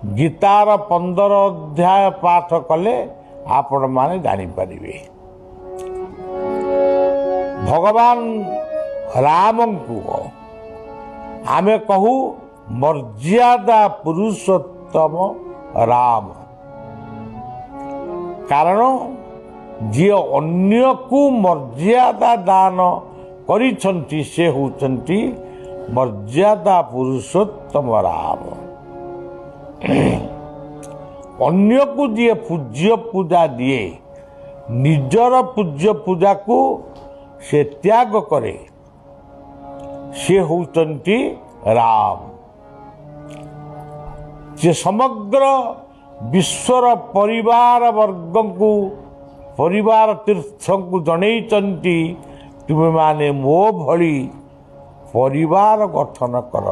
Guitar 15 अध्याय पाठ कले आपण माने जानी परिबे। भगवान राम को आमे कहू मर्यादा पुरुषोत्तम राम, कारण जी अन्य को मर्यादा दान करिछंती से होचंती मर्यादा पुरुषोत्तम राम। अन्य को जी पूज्य पूजा दिए निजर पूज्य पूजा को से त्याग करे से होचंती राम। से समग्र विश्वर परिवार वर्ग को परिवार तीर्थ को जनईचंती तुमे माने मो भली परिवार गठन कर,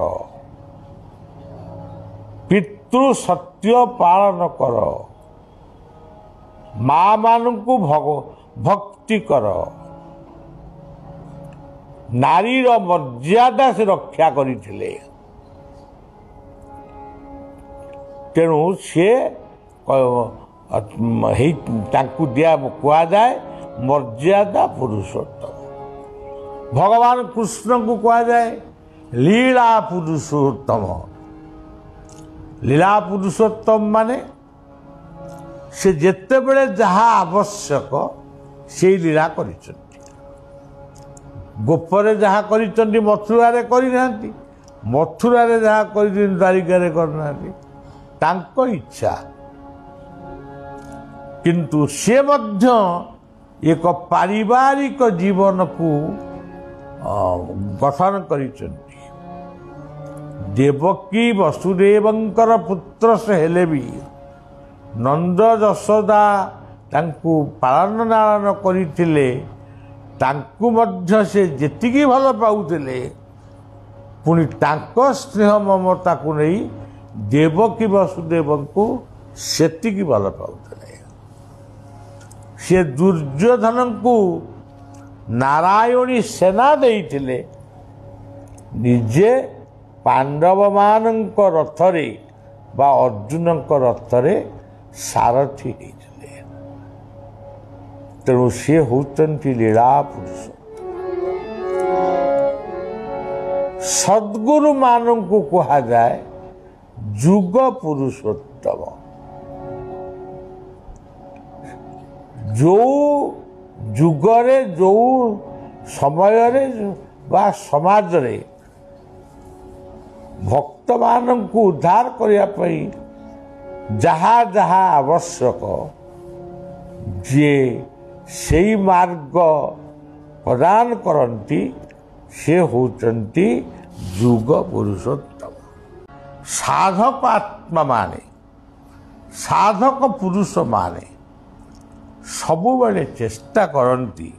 पितृ सत्य पालन कर, माँ मान को भक्ति कर, नारीर मर्यादा से रक्षा करथिले। तेणु सी दिया कह जाए मर्यादा पुरुषोत्तम। भगवान कृष्ण को कह जाए लीला पुरुषोत्तम। लीला पुरुषोत्तम माने से जेते बेले जहा आवश्यक से लीला करिसंती। गोपरे जहा करिसंती मथुरा रे करि नांती, मथुरा रे जहा करि द्वारिका रे करनांती, तांको इच्छा। किंतु से मध्य एक पारिवारिक जीवन को गठन करिसंती। देवकी वसुदेवंकर पुत्र से हेले भी नंद यशोदा तांकु पालन नालन करिथिले, तांकु मध्य से जेतिकी भल पाउथिले पुणी तांको स्नेह ममता को नहीं देवकी वसुदेव को सेतिकी भल पाउथिले। से दुर्योधन को नारायणी सेना देइथिले, निजे पांडव मानक रथरे बा अर्जुन रथरे सारथी होइथिले। तेणु सी होचंती लीला पुरुष। सद्गुरु मानक को कहा जाए जुग पुरुषोत्तम। जो जुगरे जो समय बा समाज रे भक्त मानन को उद्धार करिया पई जहा जहा आवश्यक जे सेई मार्ग प्रदान करंती से होचंती जुग पुरुषोत्तम। साधक आत्मा माने साधक पुरुष माने सबु बेले चेष्टा करंती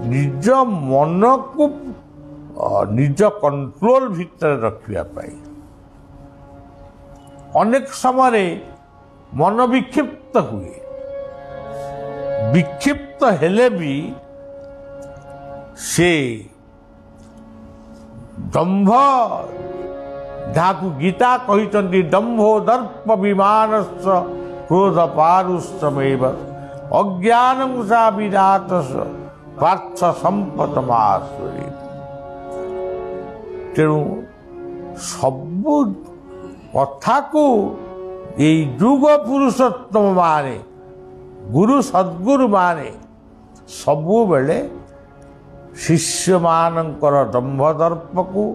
निज मन को निज कंट्रोल भीतर रखिया पाई। अनेक समय मन विक्षिप्त हुए, विक्षिप्त हेले भी से दंभ जहाँ गीता कही दंभो दर्प विमानस्स क्रोध पारुष्यमेव अज्ञानं सा विराटस् पार्थ संपतमासुरी। तेणु सबु कथा को ये जुग पुरुषोत्तम माने गुरु सद्गुरु माने सबु बेले शिष्य मानकर दंभ दर्प को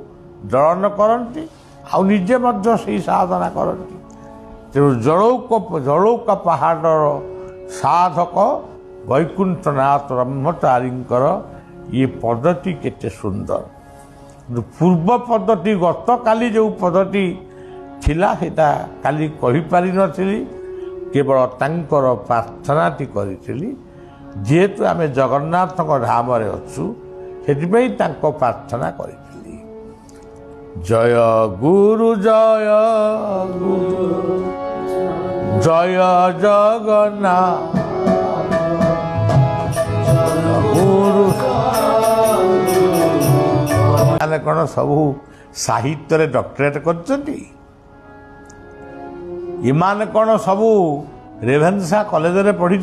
दलन करती आ निजे मध्य से साधना करती। तेणु जलौक पहाड़र साधक वैकुंठनाथ ब्रह्मचारींकर ये पद्धति केते सुंदर। पूर्व पद्धति गत काली जो पद्धति थिला सेटा काली कहि पारि नथिली, केवल तांकर प्रार्थनाटी करिथिली। जेहेतु आमे जगन्नाथ धाम रे अछु सेतिपई तांको प्रार्थना करिथिली। जय गुरु जय गुरु जय जगन्नाथ गुरु कौन सबू साहित्य डॉक्टरेट करछंती इमाने कौन सबू रेभेन्सा कॉलेज रे पढ़ी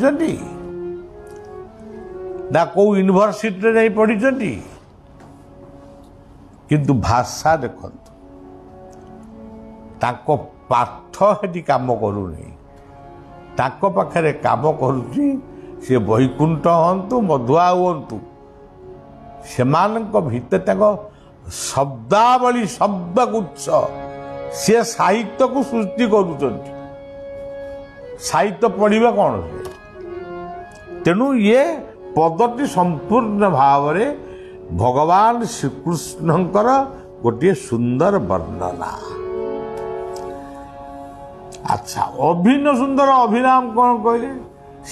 ना कौ यूनिवर्सिटी रे पढ़ी किंतु भाषा देखो ताको पाठ हेटी काम करूनी ताको पाखरे काम करुची से वैकुंठ हंतु मधुआ हंतु सेमानक भितर शब्दावली शब्दगुच्छ सी साहित्य को सृष्टि करुँच साहित्य पढ़ा कौन से तेणु ये पदटी संपूर्ण भाव रे भगवान श्रीकृष्णकर गोटे सुंदर वर्णना। अच्छा अभिन्न सुंदर अभिराम कौन कहले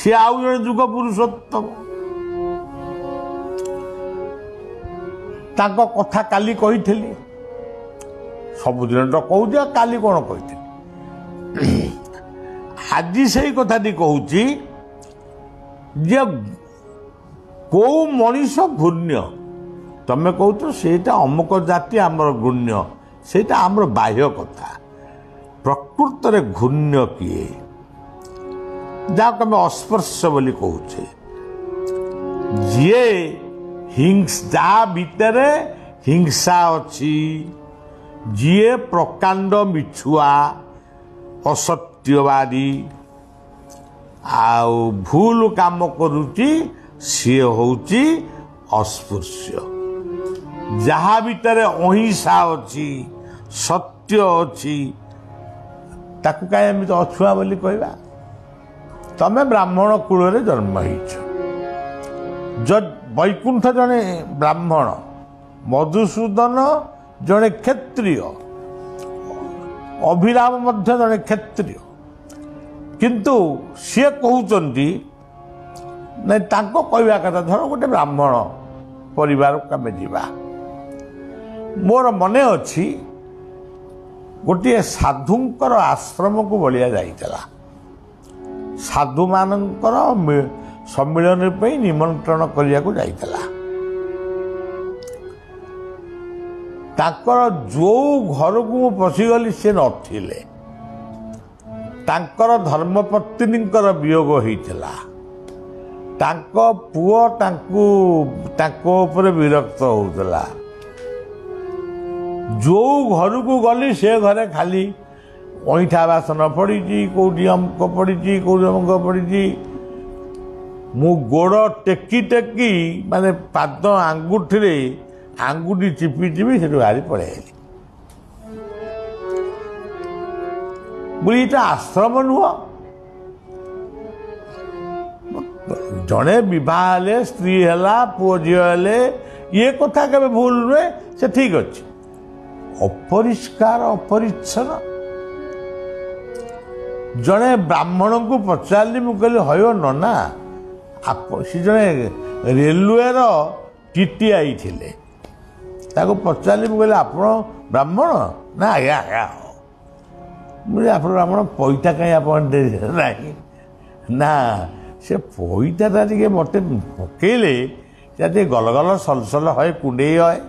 सी आउ जड़े जुग पुरुषोत्तम ताको कथा काली कही सबुदिन तो कहूँ काली कौन कही आज से कथाटी कहूँ जे कौ मनीष घूर्ण्य तमें कौ तो सेटा अमुक जाति आमर घूर्ण्य सेटा आमर बाह्य कथा प्रकृत रे घूर्ण्य किए जहाँ अस्पर्श बोली कहूचे जी हिंसा भितर हिंसा अच्छी जी प्रकांड मिछुआ असत्यवादी आउ भूल काम करुची सी होची अस्पृश्य जहाँ भितर अहिंसा अच्छी सत्य अच्छी ताकू कहीं तो अछुआ बोली कहवा तमें ब्राह्मण कूल रे जन्म हो वैकुंठ जने ब्राह्मण मधुसूदन जने क्षत्रिय अभिराम मध्य जने क्षत्रिय किंतु सी कहते नहीं ताको कहवा कथा धर गोटे ब्राह्मण परिवार कमे जीवा मोर मने अच्छी गोटे साधुंकर आश्रम को बलिया जाइतला साधु मानकर सम्मिलन पे निमंत्रण करिया को जाइतला ताकर जो घर को पशिगली से नथिले तांकर धर्मपत्नींकर वियोग होइतला तांको पुओ तांको ऊपर विरक्त होउतला जो घर को गली से घरे खाली अईठा बासन पड़ी कौटी अमुक पड़ी कौटी अमुक पड़ी मु गोड़ टेकी टेकी माने पाद आंगुठी आंगुठी चिपी चिपी से बाहरी पलैली बोलीटा आश्रम नुह जड़े बे स्त्री है पुओ झी हेले ये कथा के भूल नुहे से ठीक अच्छे अपरिष्कार अपरिच्छन्न जड़े ब्राह्मण को पचारि मुझे हयो नना सी जड़े रेलवे टीटीआई थे पचारि मुझे आप ब्राह्मण ना आज्ञा आज्ञा मुझे आप ब्राह्मण पैसा कहीं आप ना से पैसा टे मत पकड़े से गलगल सलसल है कुंडे है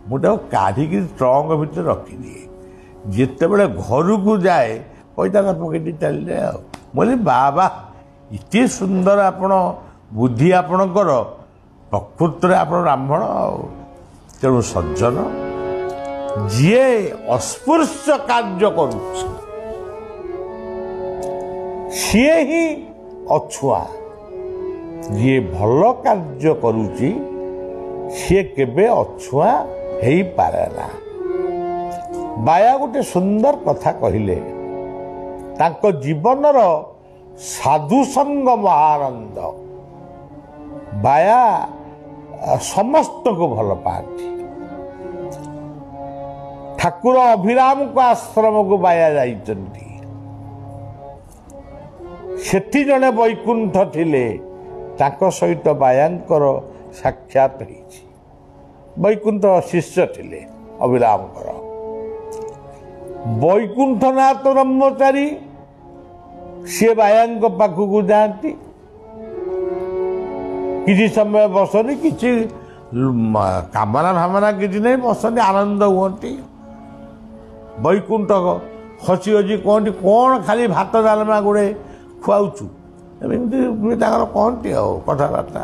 मुझे काढ़ी ट्रंक भितर रखिदिए जिते बड़े घर को जाए पैसा पकड़ चल बोली बाबा इतने सुंदर आपण बुद्धि आपणकर प्रकृत में आप ब्राह्मण तेणु सज्जन जी अस्पृश्य कार्य करुछि सी ही अछुआ जी भल कार्य करुछि सी केबे अछुआ हेई पारे ना। बाया गोटे सुंदर कथा कहले तांको जीवनर साधु संग महानंद बाया समस्त को भल पाती ठाकुर अभिराम को आश्रम को बाया जाइचंती सेठी जने वैकुंठ थिले ताको सहित बायांकर साक्षात होइछि वैकुंठ शिष्य थिले अभिरामकर वैकुंठनाथ ब्रह्मचारी सी बायांक पाखक जाती किसी समय बसनी किसी कामना भावना किसी नहीं बसनी आनंद हुंती वैकुंठ ହସି ହସି କହନ୍ତି କ'ଣ ଖାଲି ଭାତ ଡାଲମା ଗୁଡ଼େ ଖୁଆଉଛୁ ଏମିତି ତାଙ୍କର କହନ୍ତି ଆଉ କଥାବାର୍ତ୍ତା।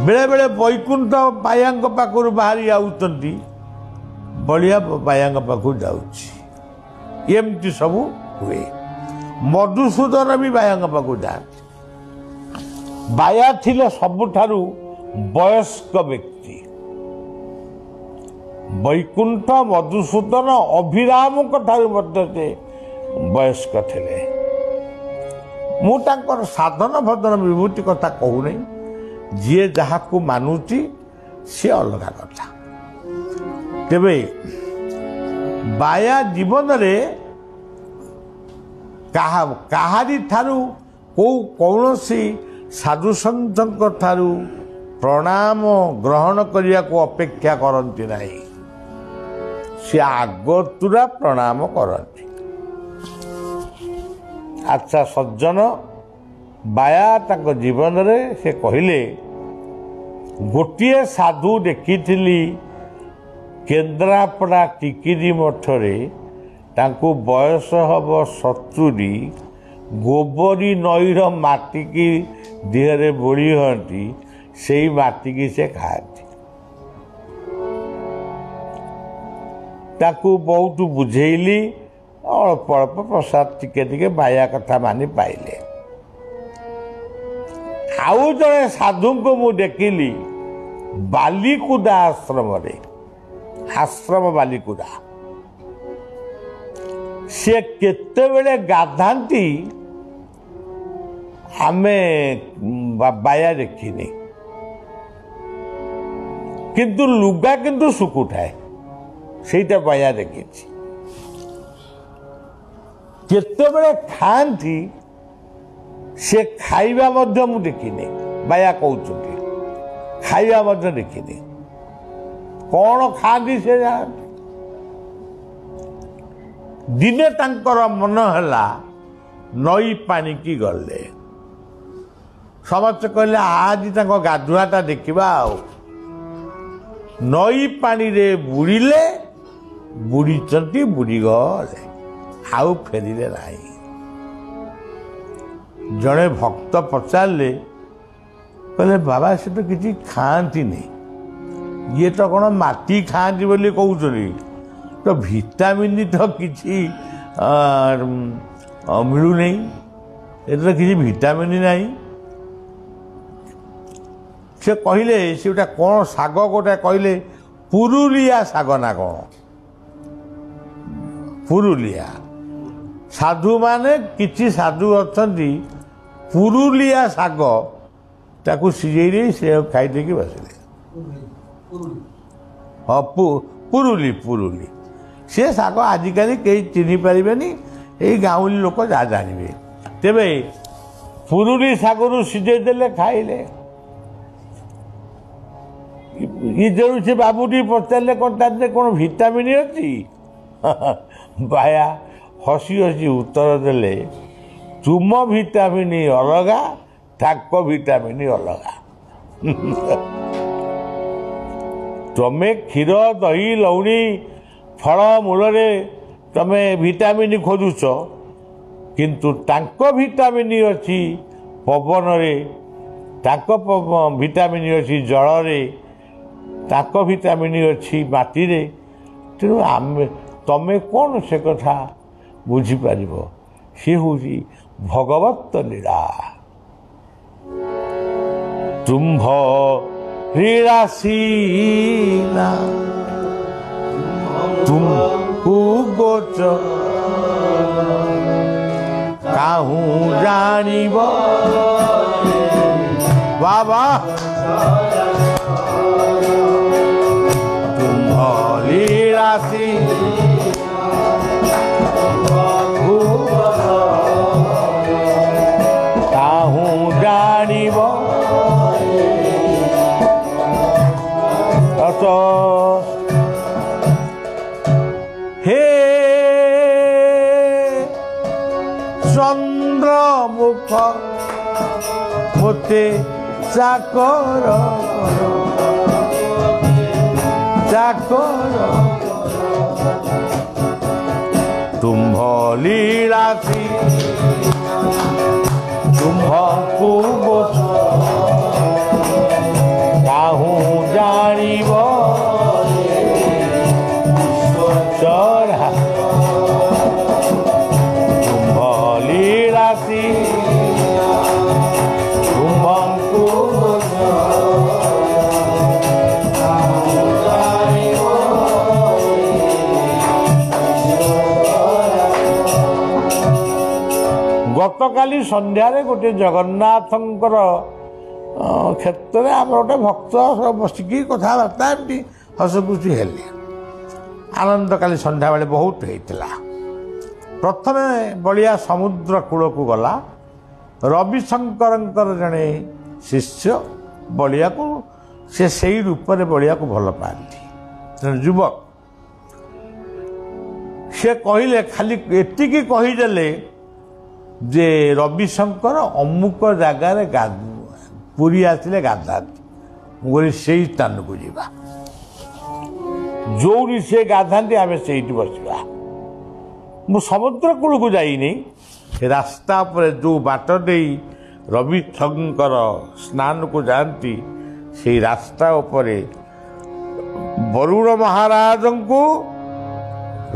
ବେଳେବେଳେ ବୈକୁଣ୍ଠ ବାୟାଙ୍କ ପାଖରୁ ବାହାରି ଯାଉଛନ୍ତି, ବଳିଆ ବାୟାଙ୍କ ପାଖକୁ ଯାଉଛି, ଏମିତି ସବୁ ହୁଏ। ମଧୁସୂଦନ ବି ବାୟାଙ୍କ ପାଖକୁ ଯାଆନ୍ତି। ବାୟା ଥିଲେ ସବୁଠାରୁ ବୟସ୍କ ବ୍ୟକ୍ତି। ବୈକୁଣ୍ଠ, ମଧୁସୂଦନ, ଅଭିରାମଙ୍କ ଠାରୁ ମଧ୍ୟ ସେ ବୟସ୍କ ଥିଲେ। ମୁଁ ତାଙ୍କର ସାଧନ ଭଜନ ବିଭୂତି କଥା କହୁନି, ଯିଏ ଯାହାକୁ ମାନୁଛି ସିଏ ଅଲଗା କଥା। ତେବେ ବାୟା ଜୀବନରେ କାହାରି ଠାରୁ କୌଣସି ସାଧୁସନ୍ଥଙ୍କ ଠାରୁ ପ୍ରଣାମ ଗ୍ରହଣ କରିବାକୁ ଅପେକ୍ଷା କରନ୍ତି ନାହିଁ, ସେ ଆଗତୁରା ପ୍ରଣାମ କରନ୍ତି। ଆଚ୍ଛା ସଜ୍ଜନ, ବାୟା ତାଙ୍କ ଜୀବନରେ ସେ କହିଲେ, ଗୋଟିଏ ସାଧୁ ଦେଖିଥିଲି କେନ୍ଦ୍ରାପଡ଼ା ଟିକିରି ମଠରେ, ତାଙ୍କୁ ବୟସ ହେବ 70, ଗୋବରୀ ନଈର ମାଟିକି ଦେହରେ ବୋଳି ହୁଅନ୍ତି, ସେଇ ମାଟିକି ସେ ଖାଆନ୍ତି। ତାକୁ ବହୁତ ବୁଝେଇଲି, ଅଳ୍ପ ଅଳ୍ପ ପ୍ରସାଦ ଟିକେ ଟିକେ ବାୟା କଥା ମାନି ପାଇଲେ। ଆଉ ଜଣେ ସାଧୁଙ୍କୁ ମୁଁ ଦେଖିଲି ବାଲିକୁଦା ଆଶ୍ରମରେ, ଆଶ୍ରମ ବାଲିକୁଦା। ସେ କେତେବେଳେ ଗାଧାନ୍ତି ଆମେ ବାୟା ଦେଖିନି, କିନ୍ତୁ ଲୁଗା କିନ୍ତୁ ଶୁଖୁଥାଏ, ସେଇଟା ବାୟା ଦେଖିଛି। କେତେବେଳେ ଖାଆନ୍ତି ସେ ଖାଇବା ମଧ୍ୟ ମୁଁ ଦେଖିନି, ବାୟା କହୁଛନ୍ତି ଖାଇବା ମଧ୍ୟ ଦେଖିନି। କ'ଣ ଖାଆନ୍ତି ସେ ଜାଣନ୍ତି। ଦିନେ ତାଙ୍କର ମନ ହେଲା ନଈ ପାଣିକି ଗଲେ, ସମସ୍ତେ କହିଲେ ଆଜି ତାଙ୍କ ଗାଧୁଆଟା ଦେଖିବା। ଆଉ ନଈ ପାଣିରେ ବୁଡ଼ିଲେ, ବୁଡ଼ିଛନ୍ତି, ବୁଡ଼ିଗଲେ, ଆଉ ଫେରିଲେ ନାହିଁ। ଜଣେ ଭକ୍ତ ପଚାରିଲେ, କହିଲେ ବାବା ସେ ତ କିଛି ଖାଆନ୍ତିନି, ଇଏ ତ କ'ଣ ମାଟି ଖାଆନ୍ତି ବୋଲି କହୁଛନ୍ତି, ତ ଭିଟାମିନ୍ ତ କିଛି ମିଳୁନେଇ, ଏଥିରେ କିଛି ଭିଟାମିନ୍ ନାହିଁ। ସେ କହିଲେ, ସେ ଗୋଟେ କ'ଣ ଶାଗ ଗୋଟେ କହିଲେ, ପୁରୁଲିଆ ଶାଗ ନା କ'ଣ, ପୁରୁଲିଆ। ସାଧୁମାନେ କିଛି ସାଧୁ ଅଛନ୍ତି ପୁରୁଲିଆ ଶାଗ ତାକୁ ସିଝେଇ ଦେଇ ସେ ଖାଇଦେଇକି ବସିଲେ। ହଁ ପୁରୁଲି, ପୁରୁଲି ସେ ଶାଗ ଆଜିକାଲି କେହି ଚିହ୍ନି ପାରିବେନି, ଏଇ ଗାଉଁଲି ଲୋକ ଯାହା ଜାଣିବେ। ତେବେ ପୁରୁଲି ଶାଗରୁ ସିଝେଇ ଦେଲେ, ଖାଇଲେ। ଯେଉଁ ସେ ବାବୁଟି ପଚାରିଲେ କ'ଣ ତା ଦେହରେ କ'ଣ ଭିଟାମିନ୍ ଅଛି, ବାୟା ହସି ହସି ଉତ୍ତର ଦେଲେ, ତୁମ ଭିଟାମିନ୍ ଅଲଗା, ତାଙ୍କ ଭିଟାମିନ୍ ଅଲଗା। ତମେ କ୍ଷୀର, ଦହି, ଲହୁଣୀ, ଫଳ ମୂଳରେ ତମେ ଭିଟାମିନ୍ ଖୋଜୁଛ, କିନ୍ତୁ ତାଙ୍କ ଭିଟାମିନ୍ ଅଛି ପବନରେ, ତାଙ୍କ ଭିଟାମିନ୍ ଅଛି ଜଳରେ, ତାଙ୍କ ଭିଟାମିନ୍ ଅଛି ମାଟିରେ। ତେଣୁ ତମେ କ'ଣ ସେ କଥା ବୁଝିପାରିବ? ସେ ହେଉଛି ଭଗବତ ଲୀଳା। ତୁମ୍ଭ লীলাসীনা তুমকু গোচর কাহু জানিব বাবা তুম্ভ লীলাসী কাহু জানিব হে চন্দ্রমুখ মতে চাকর চাকর তো লীଳାসୀ ତୁମ୍ଭଙ୍କୁ କାହୁଁ ଜାଣିବ ଚଢ଼ା ତୁମ୍ଭ লীଳାସୀ ତୁମ୍ଭଙ୍କୁ ଗତକାଲି ସନ୍ଧ୍ୟାରେ ଗୋଟିଏ ଜଗନ୍ନାଥଙ୍କର କ୍ଷେତ୍ରରେ ଆମର ଗୋଟେ ଭକ୍ତ ବସିକି କଥାବାର୍ତ୍ତା ଏମିତି ହସଖୁସି ହେଲେ। ଆନନ୍ଦ କାଲି ସନ୍ଧ୍ୟାବେଳେ ବହୁତ ହେଇଥିଲା। ପ୍ରଥମେ ବଳିଆ ସମୁଦ୍ର କୂଳକୁ ଗଲା। ରବିଶଙ୍କରଙ୍କର ଜଣେ ଶିଷ୍ୟ ବଳିଆକୁ ସେ ସେଇ ରୂପରେ ବଳିଆକୁ ଭଲ ପାଆନ୍ତି। ଜଣେ ଯୁବକ ସେ କହିଲେ, ଖାଲି ଏତିକି କହିଦେଲେ ଯେ ରବିଶଙ୍କର ଅମୁକ ଜାଗାରେ ପୁରୀ ଆସିଲେ ଗାଧାନ୍ତି। ମୁଁ କହିଲି ସେଇ ସ୍ଥାନକୁ ଯିବା, ଯୋଉଠି ସେ ଗାଧାନ୍ତି ଆମେ ସେଇଠି ବସିବା। ମୁଁ ସମୁଦ୍ର କୂଳକୁ ଯାଇନି, ରାସ୍ତା ଉପରେ ଯେଉଁ ବାଟ ଦେଇ ରବିଶଙ୍କର ସ୍ନାନକୁ ଯାଆନ୍ତି ସେଇ ରାସ୍ତା ଉପରେ ବରୁଣ ମହାରାଜଙ୍କୁ,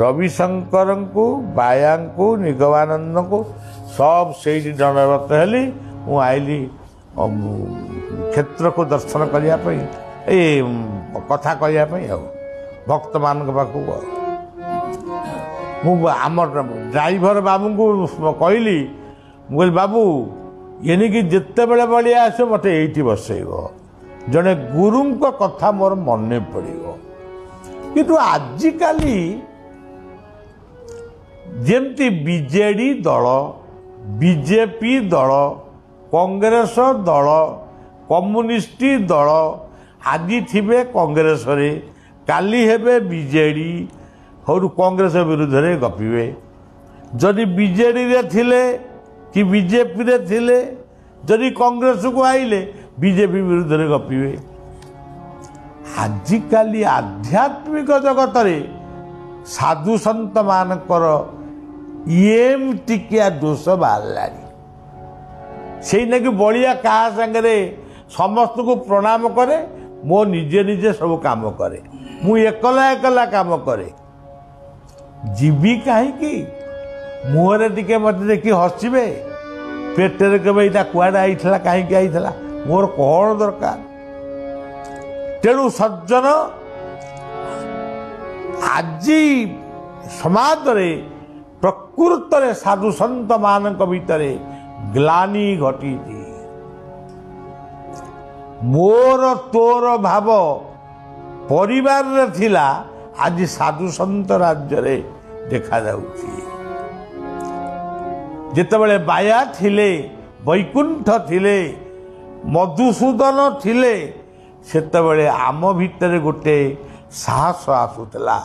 ରବିଶଙ୍କରଙ୍କୁ, ବାୟାଙ୍କୁ, ନିଗମାନନ୍ଦଙ୍କୁ सब से दंडवत हेली। मु आइली क्षेत्र को दर्शन करने कथा कहवाई भक्त मान पाखक आम ड्राइवर बाबू को कहली, मुझे बाबू एणिकी जिते बड़े बलिया आस मत ये बसैब, जड़े गुरु कथा मोर मन पड़ो। किंतु आजिकाली जमती बीजेडी दल, बीजेपी दल, कांग्रेस दल, कम्युनिस्ट दल आज थे कांग्रेस रे, काली हेबे बीजेडी और कांग्रेस विरुद्ध रे गपिबे। जदि बीजेडी रे थिले कि बीजेपी रे थिले, जदि कांग्रेस को आइले बीजेपी विरुद्ध रे गपिबे। आजिकाली आध्यात्मिक जगत रे साधु संत मानकर एम टिकिया दोष बाहर से बलिया क्या संगे समस्त को प्रणाम करे, मो निजे निजे सब काम करे, मु एकला एकला काम करे। जीवी कहीं मुहरे टिके मत देखी हसबे, पेटे के कुआडे आईला कहीं आईला, मोर कौन दरकार। तेणु सज्जन आज समाज रे प्रकृत साधु सन्त मान भीतर ग्लानी घटी। मोर तोर भाव परिवार रे थिला, आज साधु सन्त राज्य रे देखा जाउछि। जेतेबेले बाया थिले, वैकुंठ थिले, मधुसूदन थिले, सेतेबेले आम भीतर गोटे साहस आसुतला।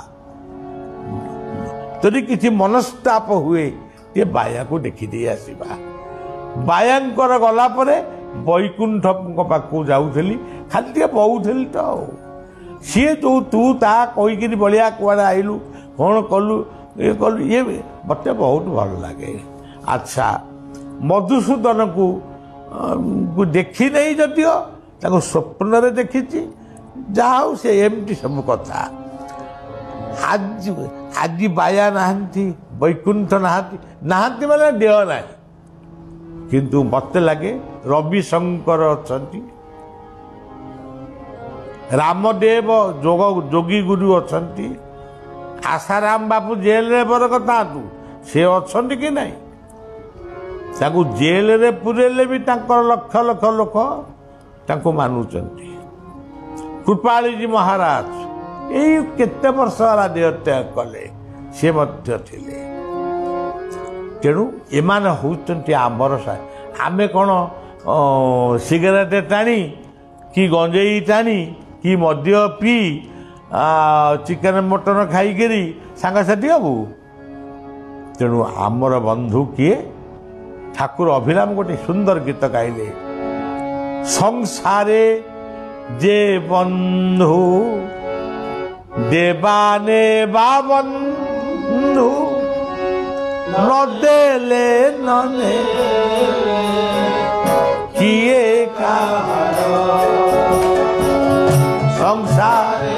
जदि किसी मनस्ताप हुए ये बाया को देखी दे आसवा। बायांकर गला परे वैकुंठ पाखु जाऊली, खाली टे बहुली तो सी जो तू ता कहीकि बलिया कुआड़े आइलु, कौन कलु, ये कलु, ये मत बहुत भल लगे। अच्छा, मधुसूदन को देखी नहीं जदियो स्वप्न रे देखी, जाओ से एमती सब कथा। आज आज बाया नहांती, वैकुंठ नहांती माने देह ना, किंतु मत लगे रविशंकर अच्छी, रामदेव जोगी गुरु अच्छी, आसाराम बापू जेल रे बरक था से अच्छा कि नहीं, ताकू जेल रे पुरेले भी लक्ष लक्ष लोक ताकू मानुचंती। कृपाली जी महाराज यही केते वर्ष वाला देह त्याग कले, सी थे। तेणु एमान होती आमर आमे कौन सिगरेट टाणी कि गंजेई टाणी कि मद्य पी चिकेन मटन खाईकरी सांगसाथी हबू। तेणु आमर बंधु किए ठाकुर अभिराम गोटे सुंदर गीत गाइले, संसारे जे बंधु देवाने बा बंधु ନଦେଲେ ନନେ କିଏ କାହାର ସଂସାରେ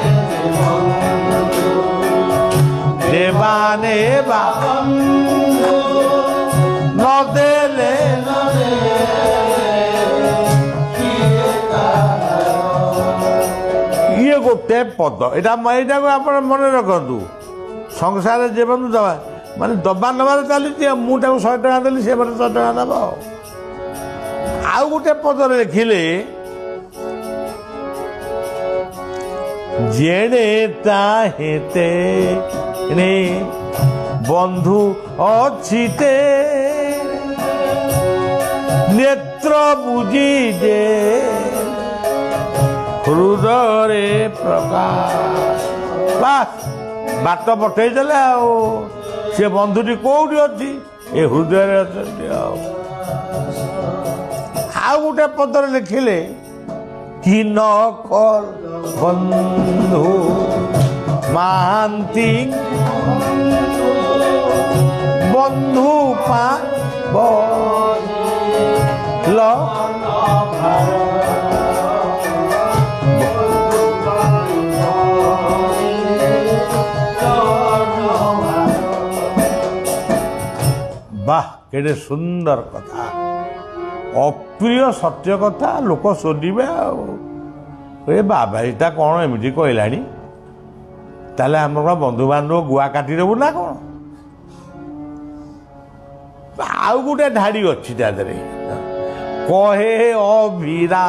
ଦେବା ନେବା ନଦେଲେ ନନେ ଇଏ ଗୋଟେ ପଦ ଏଇଟାକୁ ଆପଣ ମନେ ରଖନ୍ତୁ। ସଂସାରରେ ଯେ ବନ୍ଧୁ ଦେବା ମାନେ ଦବା ନେବାରେ ଚାଲିଛି। ମୁଁ ତାକୁ 100 ଟଙ୍କା ଦେଲି ସେ ମୋତେ 100 ଟଙ୍କା ଦେବ। ଆଉ ଗୋଟେ ପଦରେ ଲେଖିଲେ ଯେଣେ ତାହେତେ ବନ୍ଧୁ ଅଛିତେ ନେତ୍ର ବୁଝି ଯେ ହୃଦୟରେ ପ୍ରକାଶ। ବାସ୍ ବାଟ ପଠେଇଦେଲେ ଆଉ ସେ ବନ୍ଧୁଟି କୋଉଠି ଅଛି? ଏ ହୃଦୟରେ ଅଛନ୍ତି। ଆଉ ଗୋଟେ ପଦରେ ଲେଖିଲେ କି ନ କର ବନ୍ଧୁ ମହାନ୍ତି ବନ୍ଧୁ ପାବଲ বাহ কেড়ে সুন্দর কথা। অপ্রিয় সত্য কথা লোক শোধিবে ଆଉ ଏ ବାବା ଏଇଟା କ'ଣ ଏମିତି କହିଲାଣି? ତାହେଲେ ଆମର କ'ଣ ବନ୍ଧୁବାନ୍ଧବ ଗୁଆ କାଟିଦେବୁ ନା କ'ଣ? ଆଉ ଗୋଟେ ଧାଡ଼ି ଅଛି ତା ଦେହରେ କହେ ଅଭିରା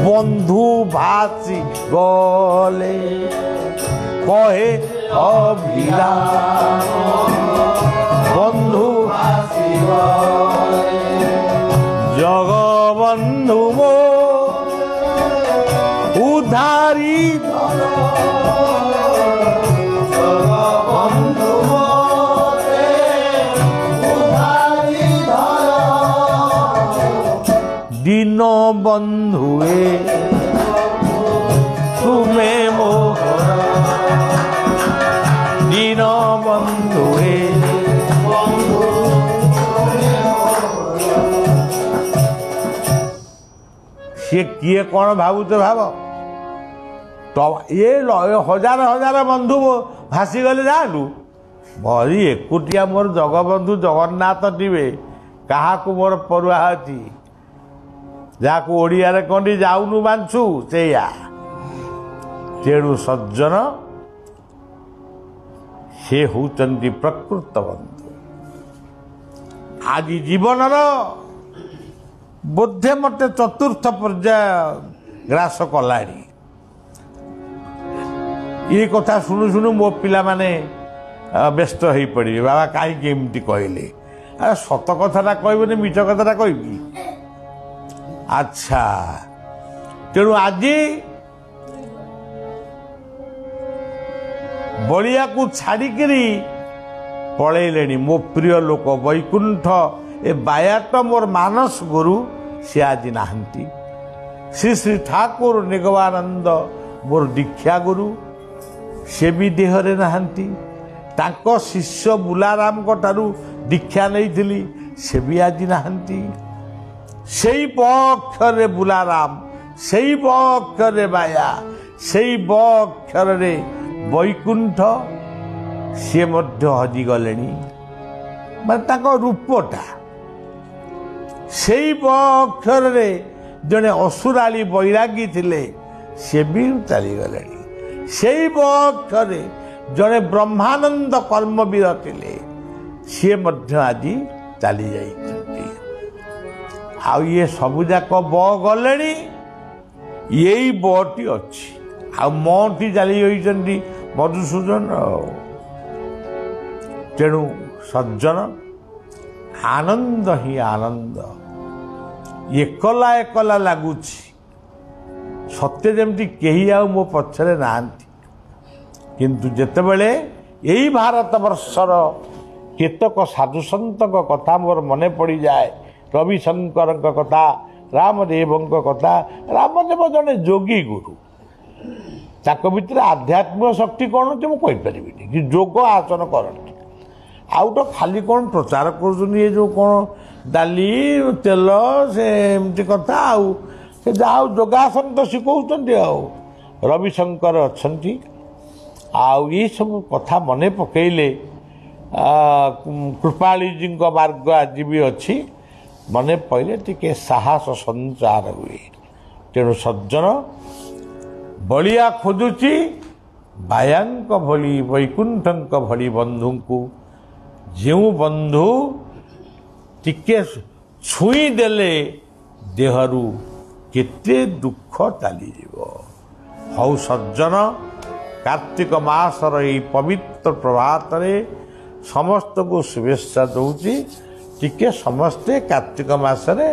ବନ୍ଧୁ ଭାସି ଗଲେ କହେ ଅଭିରା বন্ধু জগবন্ধু মো উদ্ধারি দীন বন্ধুয়ে তুমি মোর দীন বন্ধুয়ে सी किए कौन भावुच भाव तो ये हजार हजार बंधु भासीगले जालु भरी एकुटिया मोर जगबंधु जगन्नाथ थे क्या मोर परुआ अच्छी जहाँ ओडिया कहती जाऊनु बांछू से तेणु सज्जन से होती प्रकृत बंधु। आज जीवनर बोधे मते चतुर्थ पर्याय ग्रास कलाड़ी। ये कथा शुणु शुणु मो पिला माने व्यस्त हो पड़े बाबा कहीं एमती कहले अरे सत कथाटा कहबनी मिछ कथाटा कहबी। अच्छा तेणु आज बलिया को छाड़िकी पलैले मो प्रिय लोक वैकुंठ ए बायाट मोर मानस गुरु सी आज नहांती। श्री श्री ठाकुर निगमानंद मोर दीक्षा गुरु से भी देहरे नहांती। तांको शिष्य बुलाराम को ठारू दीक्षा नहीं थी से भी आज नहांती। सेई पक्षरे बुलाराम सेई पक्षरे बाया सेई पक्षरे वैकुंठ सी मध्य हजिगले मैं रूपटा से पक्षर जड़े असुराली बैरागी थिले से भी चलीगले से पक्षर जड़े ब्रह्मानंद कर्मवीर थिले सी आज चली जाइछन्ति। आ ये सबुजाक ब गले यही बटी अच्छी आ मटी चली जाइछन्ति मधुसूदन। तेणु सज्जन आनंद ही आनंद एकला एकला लगुच सत्य जमती कहीं आ मो पछरे नांती किंतु जेतेबेले यही भारत वर्षर केतक साधुसंत कथा मोर मने पड़ी जाए। रविशंकर कथा रामदेव कथा रामदेव जड़े जोगी गुरु ताक भितर आध्यात्मिक शक्ति कौन मुझे कि जोग आसन करती आउ तो खाली कौन प्रचार कर ये जो कौन डाली तेल से एमती कथा आउ से जाओ योगासन तो शिखौଛନ୍ତି आउ रविशंकर अच्छी आउ ये सब कथा मने पकेले कृपाली जी मार्ग आज भी अच्छी मने पड़े टिके साहस संचार हुए तेणु सज्जन बलिया खोजुची बायांक भली वैकुंठंक भली बंधु को जो बंधु टिके छुई देले देहरु केते दुख चली हौ सज्जन कार्तिक मासर यही पवित्र प्रभात रे समस्त को शुभेच्छा दूची टिके समस्ते कार्तिक मासरे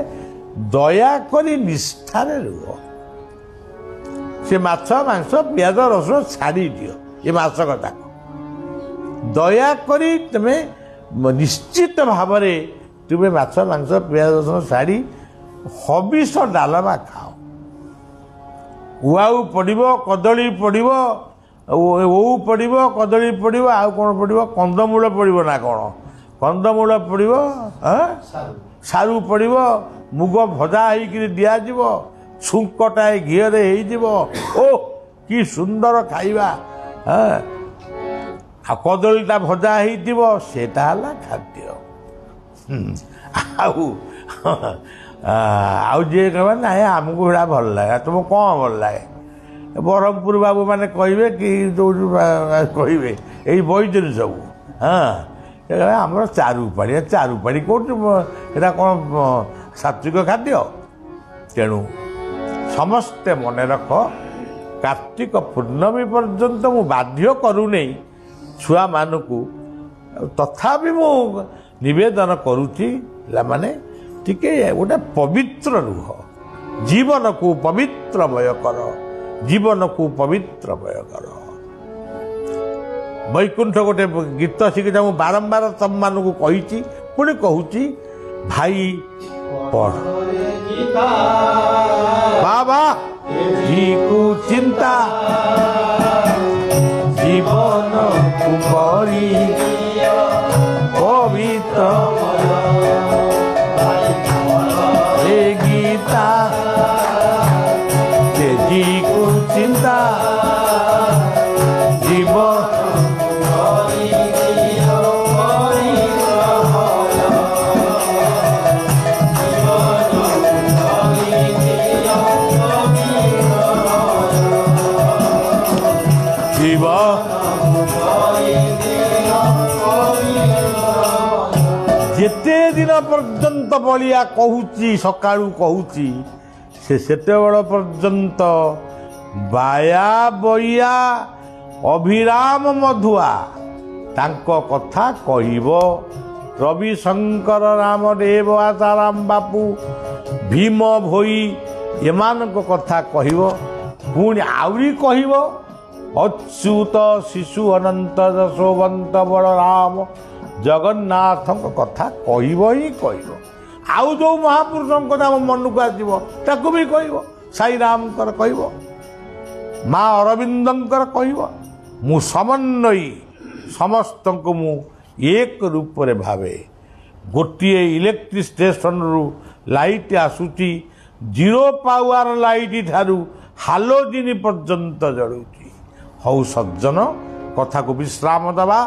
दया करी निष्ठारे रुह से माछ मांस पियाज रसुण छाड़ी दियो ये मास कथा दया करी तुम्हें निश्चित भाव तुम्हें माछ मांस पियाज रसुण छाड़ी हबिष डालमा खाओ उआऊ पड़ो कदली पड़ो ओऊ पड़ो कदली पड़ो आउ कौन पड़ो कंदमूल पड़ो ना कौन कंदमूल पड़ो सारू पड़ो मुग भजा होकर दिज्व छुंकटाए घीरे हो कि सुंदर खाइबा आ कदलीटा भजा होता खाद्य आउ जी कह ना आमको भाड़ा भल लगे तुमको कौन भल लगे ब्रह्मपुर बाबू मैंने कहे कि जो कहे यही बही सब हाँ आम चारुपाड़ी कौटा कौन सात्विक खाद्य तेणु समस्ते मन रख कार्तिक पूर्णमी पर्यंत मु बाध्य करूनी छुआ मानू तथापि मु निवेदन करुच्ची माने टिके गोटे पवित्र रुह जीवन को पवित्रमय कर जीवन को पवित्रमय कर वैकुंठ गोटे गीत शिखी मुझे बारंबार तुम मानू कही पुणी कहूँ भाई पढ़ बाबा जी को चिंता जीवन को करी पवित्र गीता जी को चिंता जीवन जेते दिन पर्यंत बलिया कहूची सकाळू कहूची सेते बड़ पर्यंत बाया बइया अभिराम मधुआ तांको कथा कहिबो रविशंकर रामदेव आसाराम बापू भीम भोई एमानक कथा कहिबो पुणी आउरी कहिबो अच्युत शिशु अनंत यशोवंत बलराम जगन्नाथ कथा कहिबो ही कहिबो आउ जो महापुरुषों कथा मन को आसो ताकू भी कहिबो साई राम कर कहिबो माँ अरविंदंकर कहिबो मु समन्वयी समस्त को मु एक रूप रे भावे गोटे इलेक्ट्रिक स्टेशन रु लाइट आसुची जीरो पावर लाइट ठारू हालोजिन पर्यंत जलुची हौ सज्जन कथा को विश्राम दबा